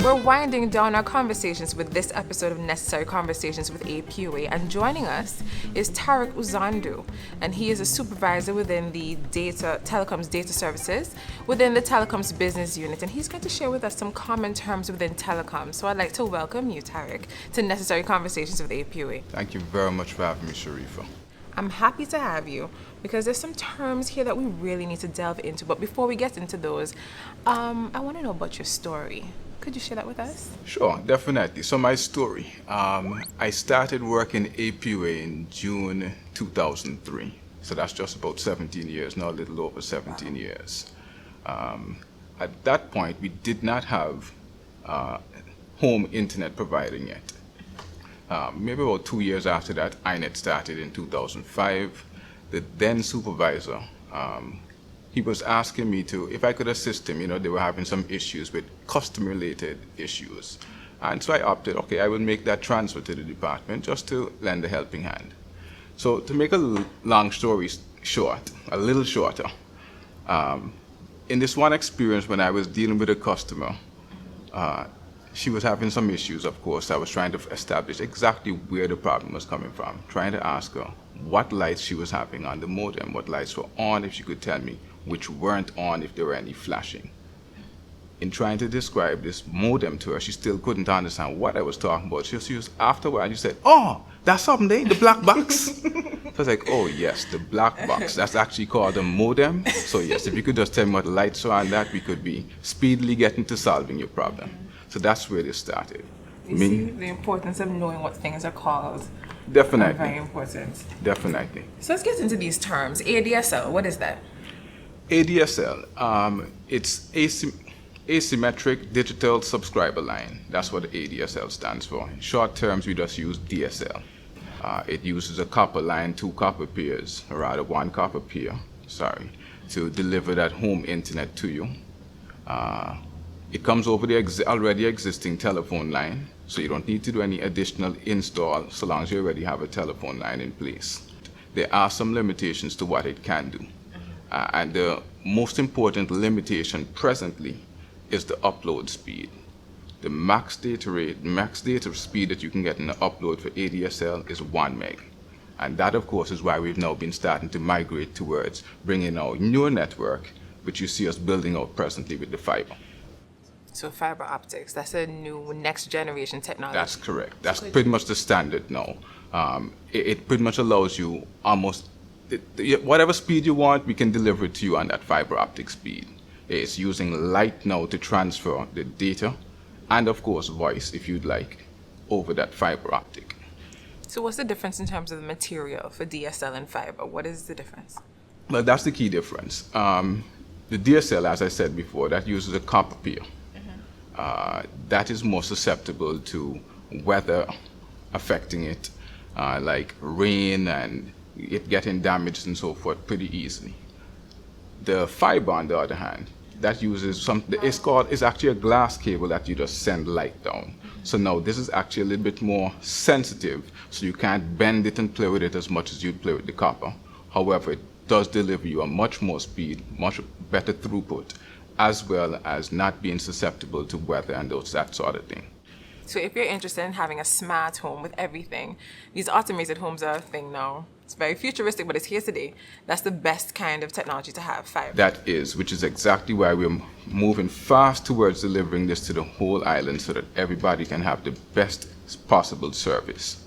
We're winding down our conversations with this episode of Necessary Conversations with APUA, and joining us is Tariq Uzandu, and he is a supervisor within the Telecomms data services within the Telecomms business unit, and he's going to share with us some common terms within Telecom. So I'd like to welcome you, Tariq, to Necessary Conversations with APUA. Thank you very much for having me, Sharifa. I'm happy to have you because there's some terms here that we really need to delve into. But before we get into those, I want to know about your story. Could you share that with us? Sure, definitely. So my story, I started working APUA in June 2003. So that's just about 17 years, now a little over 17 years. At that point, we did not have home internet providing yet. Maybe about 2 years after that, INET started in 2005. The then supervisor, he was asking me if I could assist him. They were having some issues with custom-related issues. And so I opted, okay, I will make that transfer to the department just to lend a helping hand. So to make a long story short, a little shorter, in this one experience when I was dealing with a customer, she was having some issues, of course. I was trying to establish exactly where the problem was coming from, trying to ask her what lights she was having on the modem, what lights were on, if she could tell me which weren't on, if there were any flashing. In trying to describe this modem to her, she still couldn't understand what I was talking about. She was afterward, she said, "Oh, that's something there, the black box." So I was like, "Oh yes, the black box. That's actually called a modem. So yes, if you could just tell me what lights are on that, we could be speedily getting to solving your problem." So that's where this started. You see the importance of knowing what things are called. Definitely. Very important. Definitely. So let's get into these terms. ADSL, what is that? ADSL, it's asymmetric digital subscriber line. That's what ADSL stands for. In short terms, we just use DSL. It uses a copper line, two copper pairs, or rather one copper pair, to deliver that home internet to you. It comes over the already existing telephone line, so you don't need to do any additional install so long as you already have a telephone line in place. There are some limitations to what it can do. And the most important limitation presently is the upload speed. The max data speed that you can get in the upload for ADSL is 1 meg. And that, of course, is why we've now been starting to migrate towards bringing our newer network, which you see us building out presently with the fiber. So fiber optics, that's a new next generation technology. That's correct. That's pretty much the standard now. It pretty much allows you whatever speed you want, we can deliver it to you on that fiber optic speed. It's using light now to transfer the data and, of course, voice, if you'd like, over that fiber optic. So what's the difference in terms of the material for DSL and fiber? What is the difference? Well, that's the key difference. The DSL, as I said before, that uses a copper pair. That is more susceptible to weather affecting it, like rain and it getting damaged and so forth pretty easily. The fiber, on the other hand, that uses it's actually a glass cable that you just send light down. So now this is actually a little bit more sensitive, so you can't bend it and play with it as much as you'd play with the copper. However, it does deliver you a much more speed, much better throughput, as well as not being susceptible to weather and that sort of thing. So if you're interested in having a smart home with everything, these automated homes are a thing now. It's very futuristic, but it's here today. That's the best kind of technology to have, fiber. That is, which is exactly why we're moving fast towards delivering this to the whole island so that everybody can have the best possible service.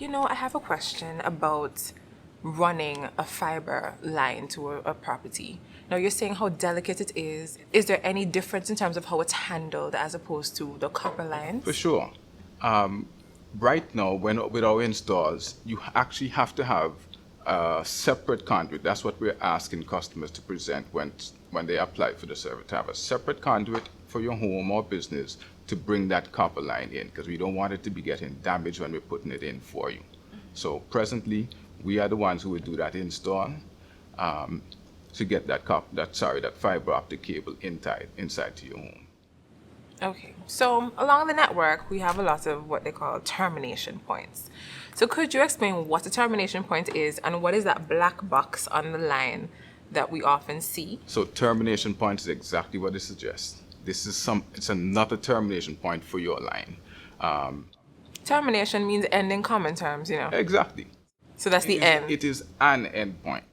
I have a question about running a fiber line to a property. Now, you're saying how delicate it is. Is there any difference in terms of how it's handled as opposed to the copper lines? For sure. Right now, with our installs, you actually have to have a separate conduit. That's what we're asking customers to present when they apply for the service, to have a separate conduit for your home or business to bring that copper line in, because we don't want it to be getting damaged when we're putting it in for you. So presently, we are the ones who would do that install to get that fiber optic cable inside to your home. Okay, so along the network, we have a lot of what they call termination points. So could you explain what a termination point is and what is that black box on the line that we often see? So termination point is exactly what it suggests. It's another termination point for your line. Termination means ending common terms, you know. Exactly. So that's the end. It is an endpoint.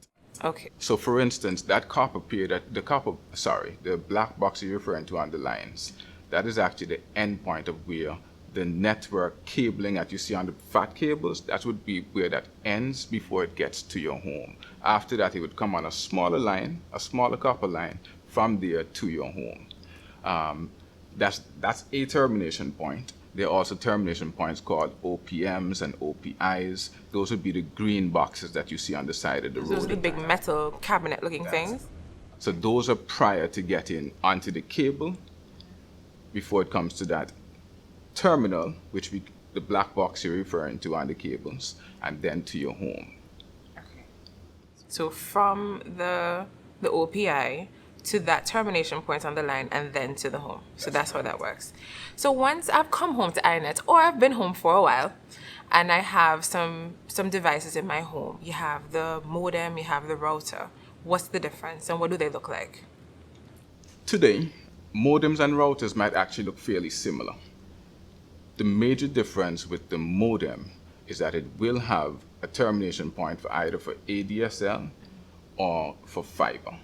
Okay. So, for instance, that copper pair, the black box you're referring to on the lines, that is actually the endpoint of where the network cabling that you see on the fat cables, that would be where that ends before it gets to your home. After that, it would come on a smaller line, a smaller copper line, from there to your home. That's a termination point. There are also termination points called OPMs and OPIs. Those would be the green boxes that you see on the side of the road. Those are the big metal cabinet-looking things. So those are prior to getting onto the cable, before it comes to that terminal, the black box you're referring to on the cables, and then to your home. Okay. So from the OPI to that termination point on the line, and then to the home. So that's how that works. So once I've come home to iNet, or I've been home for a while, and I have some devices in my home. You have the modem, you have the router. What's the difference, and what do they look like? Today, modems and routers might actually look fairly similar. The major difference with the modem is that it will have a termination point for either for ADSL or for fiber.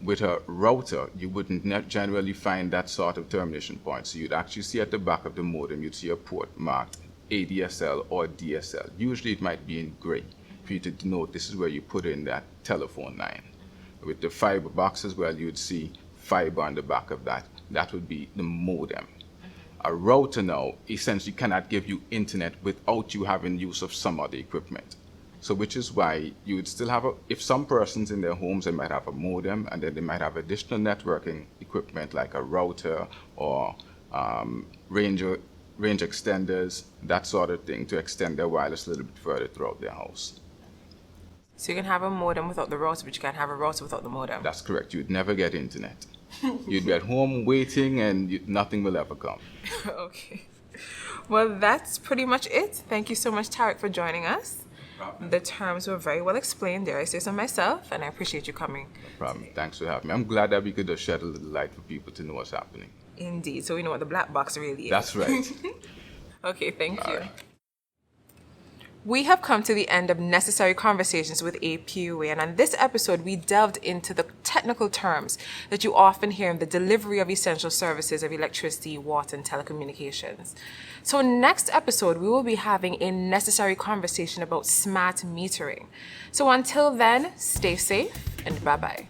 With a router, you wouldn't generally find that sort of termination point. So you'd actually see at the back of the modem, you'd see a port marked ADSL or DSL. Usually it might be in gray for you to denote this is where you put in that telephone line. With the fiber boxes, well, you'd see fiber on the back of that. That would be the modem. A router now essentially cannot give you internet without you having use of some other equipment. So which is why you would still have if some persons in their homes, they might have a modem, and then they might have additional networking equipment like a router or range extenders, that sort of thing, to extend their wireless a little bit further throughout their house. So you can have a modem without the router, but you can't have a router without the modem. That's correct. You'd never get internet. You'd be at home waiting, and nothing will ever come. Okay. Well, that's pretty much it. Thank you so much, Tarek, for joining us. The terms were very well explained, dare I say so myself, and I appreciate you coming. No problem. Thanks for having me. I'm glad that we could have shed a little light for people to know what's happening. Indeed. So we know what the black box really is. That's right. Okay, thank you. Right. We have come to the end of Necessary Conversations with APUA, and on this episode, we delved into the technical terms that you often hear in the delivery of essential services of electricity, water, and telecommunications. So next episode, we will be having a necessary conversation about smart metering. So until then, stay safe and bye-bye.